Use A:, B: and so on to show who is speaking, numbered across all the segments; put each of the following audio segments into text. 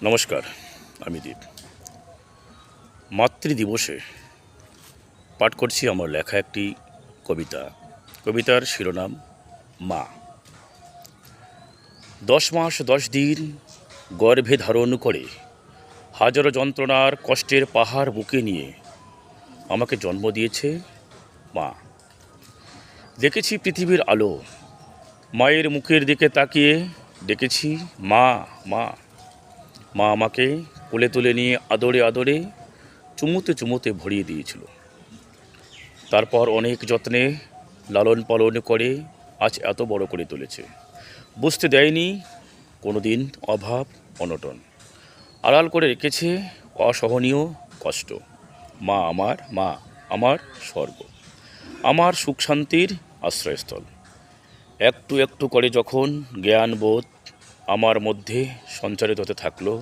A: নমস্কার, আমি দীপ। মাতৃদিবসে পাঠ করছি আমার লেখা একটি কবিতা। কবিতার শিরোনাম মা। 10 মাস 10 দিন গর্ভে ধারণ করে হাজারো যন্ত্রণার কষ্টের পাহাড় বুকে নিয়ে আমাকে জন্ম দিয়েছে মা। দেখেছি পৃথিবীর আলো, মায়ের মুখের দিকে তাকিয়ে ডেকেছি মা মা। মা আমাকে কোলে তুলে নিয়ে আদরে আদরে চুমুতে চুমুতে ভরিয়ে দিয়েছিল। তারপর অনেক যত্নে লালন পালন করে আজ এত বড় করে তুলেছে। বুঝতে দেয়নি কোনো দিন অভাব অনটন, আড়াল করে রেখেছে অসহনীয় কষ্ট। মা আমার স্বর্গ, আমার সুখ শান্তির আশ্রয়স্থল। একটু একটু করে যখন জ্ঞানবোধ আমার মধ্যে সঞ্চারিত হতে থাকলো,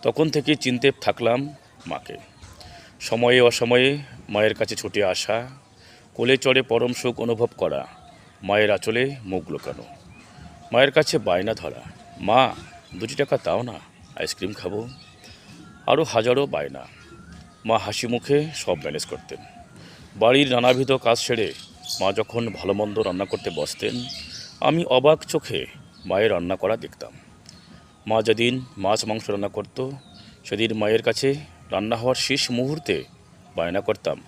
A: তখন থেকে চিনতে থাকলাম মাকে। সময়ে অসময়ে মায়ের কাছে ছুটে আসা, কোলে চড়ে পরম সুখ অনুভব করা, মায়ের আঁচলে মুখ লুকানো, মায়ের কাছে বায়না ধরা, মা 2 টাকা দাও না, আইসক্রিম খাবো, আরও হাজারো বায়না। মা হাসি মুখে সব ম্যানেজ করতেন। বাড়ির নানাবিধ কাজ ছেড়ে মা যখন ভালো মন্দ রান্না করতে বসতেন, আমি অবাক চোখে মায়ের রান্না করা দেখতাম। মা যেদিন মাছ মাংস রান্না করত, সেদিন মায়ের কাছে রান্না হওয়ার শেষ মুহূর্তে বায়না করতাম,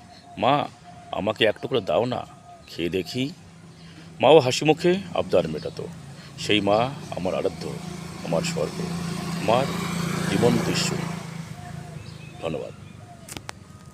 A: মা আমাকে একটু করে দাও না, খেয়ে দেখি। মাও হাসি মুখে আবদার মেটাতো। সেই মা আমার আরাধ্য, আমার স্বর্গ, আমার জীবন্ত ঈশ্বর। ধন্যবাদ।